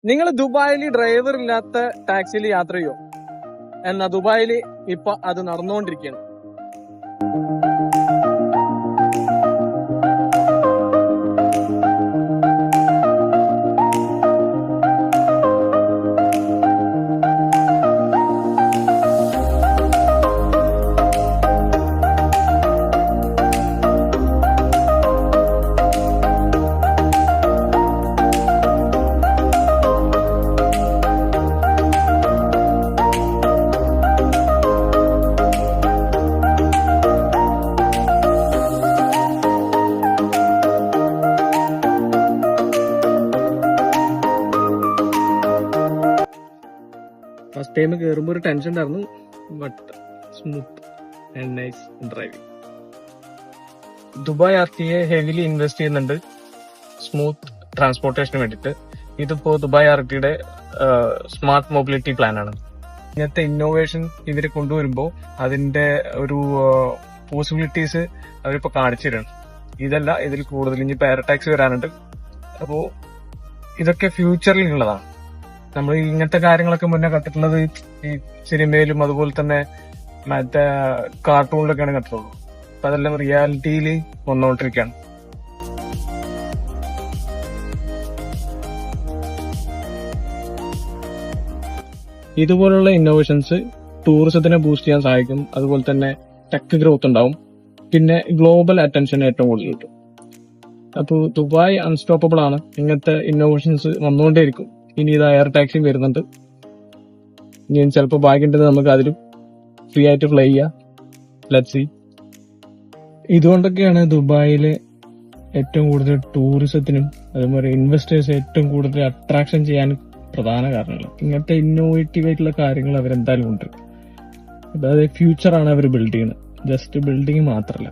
നിങ്ങൾ ദുബായിൽ ഡ്രൈവർ ഇല്ലാത്ത ടാക്സിയിൽ യാത്ര ചെയ്യോ? എന്നാ ദുബായിൽ ഇപ്പൊ അത് നടന്നുകൊണ്ടിരിക്കുകയാണ്. ഫസ്റ്റ് ടൈം കയറുമ്പോൾ ഒരു ടെൻഷൻ ഉണ്ടായിരുന്നു, but smooth and nice driving. Dubai RTA heavily invest ചെയ്യുന്നുണ്ട് സ്മൂത്ത് ട്രാൻസ്പോർട്ടേഷന് വേണ്ടിയിട്ട്. ഇതിപ്പോ Dubai RTA smart mobility plan ആണ്. ഇങ്ങനത്തെ ഇന്നോവേഷൻ ഇവർ കൊണ്ടുവരുമ്പോൾ അതിന്റെ ഒരു പോസിബിലിറ്റീസ് അവരിപ്പോ കാണിച്ചു തരാണ്. ഇതല്ല, ഇതിൽ കൂടുതൽ ഇനി പാര ടാക്സി വരാനുണ്ട്. അപ്പോ ഇതൊക്കെ ഫ്യൂച്ചറിൽ ഉള്ളതാണ്. നമ്മൾ ഇങ്ങനത്തെ കാര്യങ്ങളൊക്കെ മുന്നേ കണ്ടിട്ടുള്ളത് ഈ സിനിമയിലും അതുപോലെ തന്നെ മറ്റേ കാർട്ടൂണിലൊക്കെയാണ് കണ്ടിട്ടുള്ളൂ. അപ്പൊ അതെല്ലാം റിയാലിറ്റിയിൽ വന്നുകൊണ്ടിരിക്കുകയാണ്. ഇതുപോലുള്ള ഇന്നോവേഷൻസ് ടൂറിസത്തിനെ ബൂസ്റ്റ് ചെയ്യാൻ സഹായിക്കും. അതുപോലെ തന്നെ ടെക് ഗ്രോത്ത് ഉണ്ടാവും. പിന്നെ ഗ്ലോബൽ അറ്റൻഷൻ ഏറ്റവും കൂടുതൽ കിട്ടും. അപ്പോൾ ദുബായ് അൺസ്റ്റോപ്പബിൾ ആണ്. ഇങ്ങനത്തെ ഇന്നോവേഷൻസ് വന്നുകൊണ്ടേയിരിക്കും. ഇനി ഇത് എയർ ടാക്സിയും വരുന്നുണ്ട്. ഇനി ചിലപ്പോൾ ഭാഗ്യമുണ്ടെങ്കിൽ നമുക്ക് അതിലും ഫ്രീ ആയിട്ട് ഫ്ലൈ ചെയ്യാം. Let's see. ഇതുകൊണ്ടൊക്കെയാണ് ദുബായിലെ ഏറ്റവും കൂടുതൽ ടൂറിസത്തിനും അതുപോലെ ഇൻവെസ്റ്റേഴ്സ് ഏറ്റവും കൂടുതൽ അട്രാക്ഷൻ ചെയ്യാൻ പ്രധാന കാരണങ്ങൾ. ഇങ്ങനത്തെ ഇന്നോവേറ്റീവ് ആയിട്ടുള്ള കാര്യങ്ങൾ അവരെന്തായാലും ഉണ്ട്. അതായത് ഫ്യൂച്ചറാണ് അവർ ബിൽഡ് ചെയ്യുന്നത്, ജസ്റ്റ് ബിൽഡിങ് മാത്രമല്ല.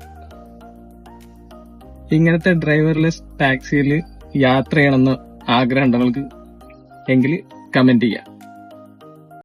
ഇങ്ങനത്തെ ഡ്രൈവർലെസ് ടാക്സിയിൽ യാത്ര ചെയ്യണമെന്ന് ആഗ്രഹം ഉണ്ടെങ്കിൽ കമന്റ് ചെയ്യാം.